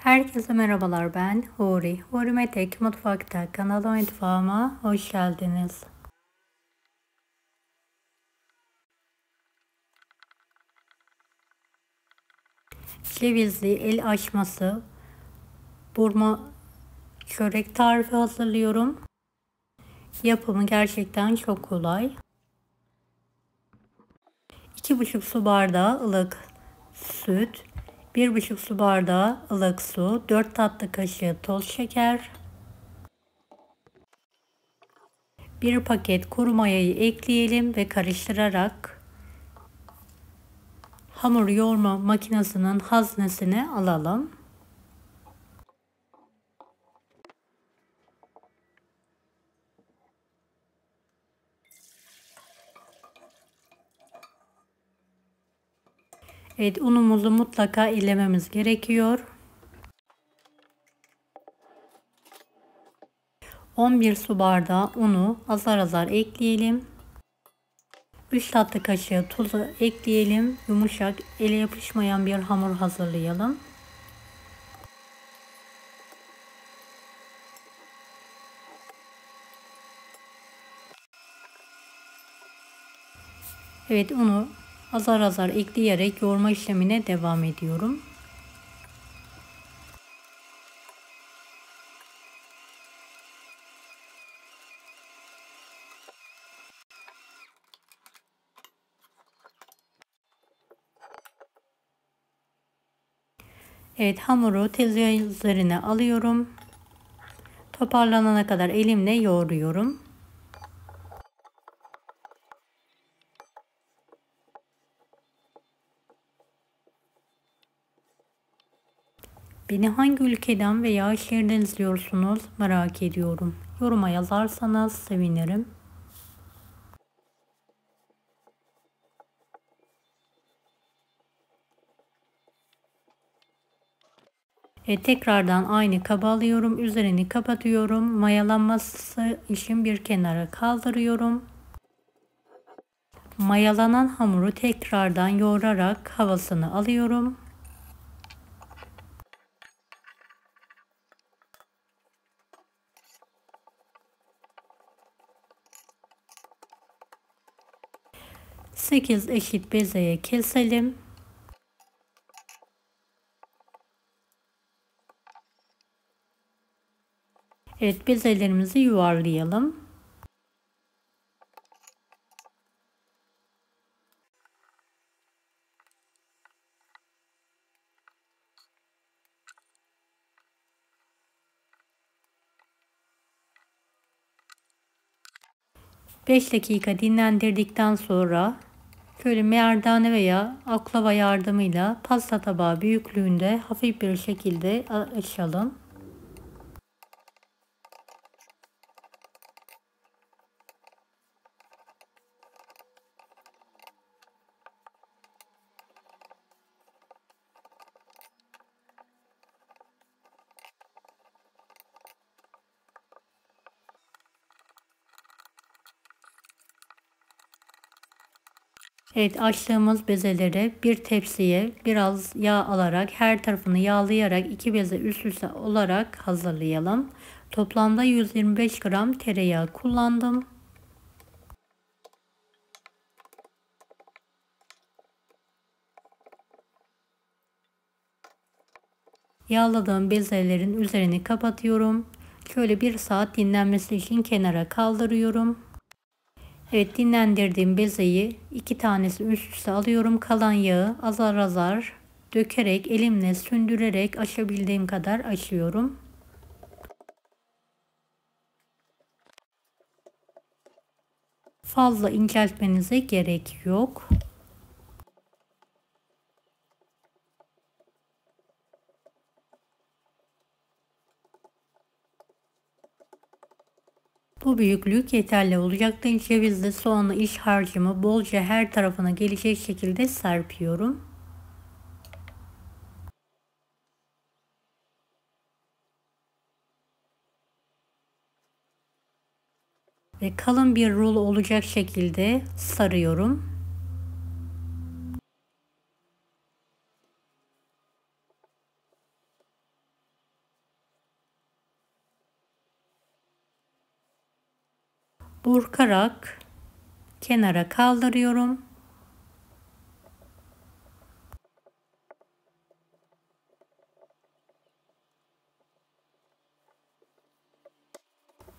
Herkese merhabalar, ben Huri. Huri Metek Mutfak'ta kanalıma mutfağıma hoş geldiniz. Cevizli el açması burma çörek tarifi hazırlıyorum. Yapımı gerçekten çok kolay. 2,5 su bardağı ılık süt, 1,5 su bardağı ılık su, 4 tatlı kaşığı toz şeker, 1 paket kuru mayayı ekleyelim ve karıştırarak hamur yoğurma makinesinin haznesine alalım. Evet, unumuzu mutlaka elememiz gerekiyor. 11 su bardağı unu azar azar ekleyelim. 3 tatlı kaşığı tuzu ekleyelim. Yumuşak, ele yapışmayan bir hamur hazırlayalım. Evet, unu azar azar ekleyerek yoğurma işlemine devam ediyorum. Evet, hamuru tezgah üzerine alıyorum. Toparlanana kadar elimle yoğuruyorum. Beni hangi ülkeden veya şehirden izliyorsunuz merak ediyorum. Yoruma yazarsanız sevinirim. Tekrardan aynı kaba alıyorum. Üzerini kapatıyorum. Mayalanması için bir kenara kaldırıyorum. Mayalanan hamuru tekrardan yoğurarak havasını alıyorum. Sekiz eşit bezeye keselim. Evet, bezelerimizi yuvarlayalım. Beş dakika dinlendirdikten sonra şöyle merdane veya oklava yardımıyla pasta tabağı büyüklüğünde hafif bir şekilde açalım. Evet, açtığımız bezeleri bir tepsiye biraz yağ alarak her tarafını yağlayarak iki beze üst üste olarak hazırlayalım. Toplamda 125 gram tereyağı kullandım. Yağladığım bezelerin üzerini kapatıyorum. Şöyle 1 saat dinlenmesi için kenara kaldırıyorum. Evet, dinlendirdiğim bezeyi 2 tanesi üst üste alıyorum. Kalan yağı azar azar dökerek elimle sündürerek açabildiğim kadar açıyorum. Fazla inceltmenize gerek yok. Bu büyüklük yeterli olacaktır. Cevizli soğanlı iç harcımı bolca her tarafına gelecek şekilde serpiyorum. Ve kalın bir rulo olacak şekilde sarıyorum. burkarak kenara kaldırıyorum.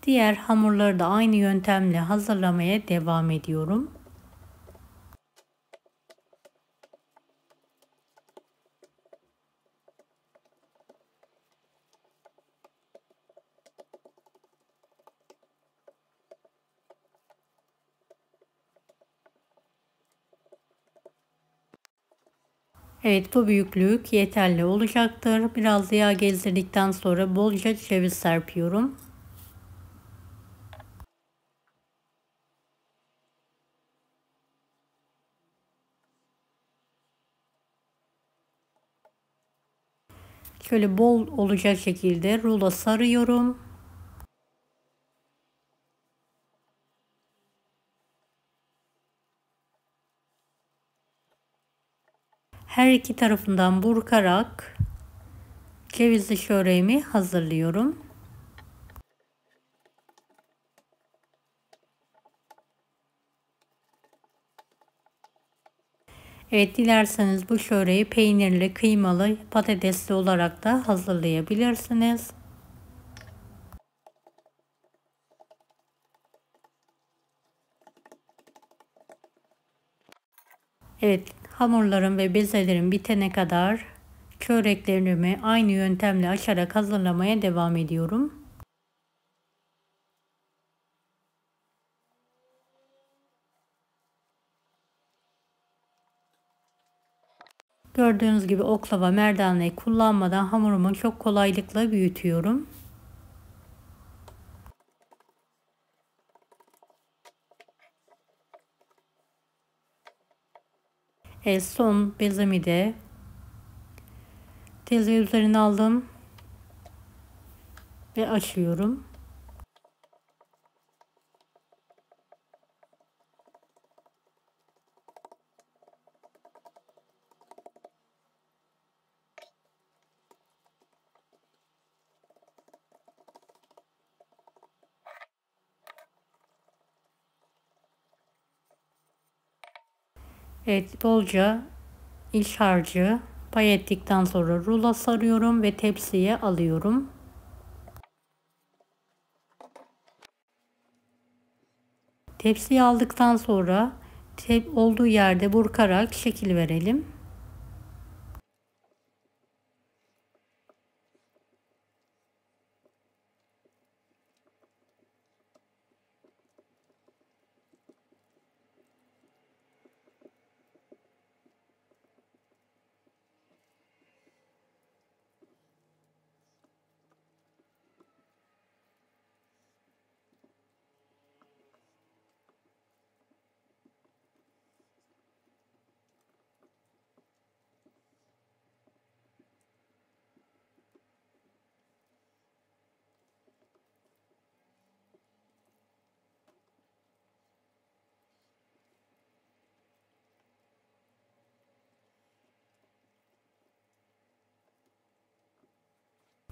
Diğer hamurları da aynı yöntemle hazırlamaya devam ediyorum. Evet, bu büyüklük yeterli olacaktır. Biraz yağ gezdirdikten sonra bolca ceviz serpiyorum. Şöyle bol olacak şekilde rulo sarıyorum. Her iki tarafından burkarak cevizli şöreğimi hazırlıyorum. Evet, dilerseniz bu şöreği peynirli, kıymalı, patatesli olarak da hazırlayabilirsiniz. Evet, hamurlarım ve bezelerim bitene kadar çöreklerimi aynı yöntemle açarak hazırlamaya devam ediyorum. Gördüğünüz gibi oklava merdaneyi kullanmadan hamurumu çok kolaylıkla büyütüyorum. Son bezemi de tezgah üzerine aldım ve açıyorum. Evet, bolca iç harcı pay ettikten sonra rulo sarıyorum ve tepsiye alıyorum. Tepsiye aldıktan sonra olduğu yerde burkarak şekil verelim.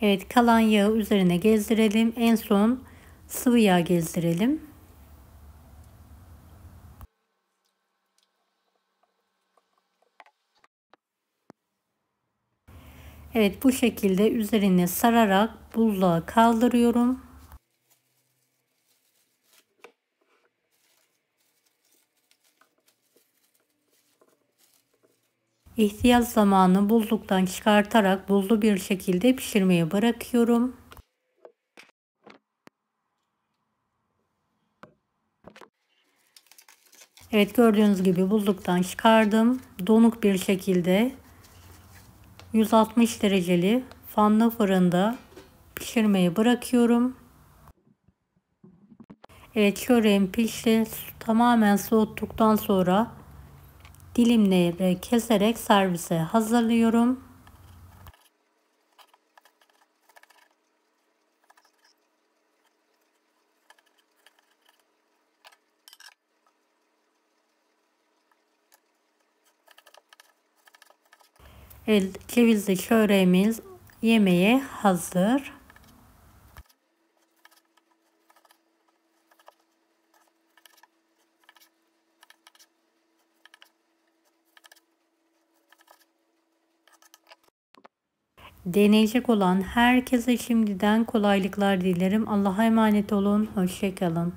Evet, kalan yağı üzerine gezdirelim. En son sıvı yağ gezdirelim. Evet, bu şekilde üzerine sararak buzluğa kaldırıyorum. İhtiyaç zamanı buzluktan çıkartarak buzlu bir şekilde pişirmeye bırakıyorum. Evet, gördüğünüz gibi buzluktan çıkardım. Donuk bir şekilde 160 dereceli fanlı fırında pişirmeye bırakıyorum. Evet, çöreğim pişti. Tamamen soğuttuktan sonra dilimleyerek keserek servise hazırlıyorum. Evet, cevizli çöreğimiz yemeğe hazır. Deneyecek olan herkese şimdiden kolaylıklar dilerim. Allah'a emanet olun. Hoşça kalın.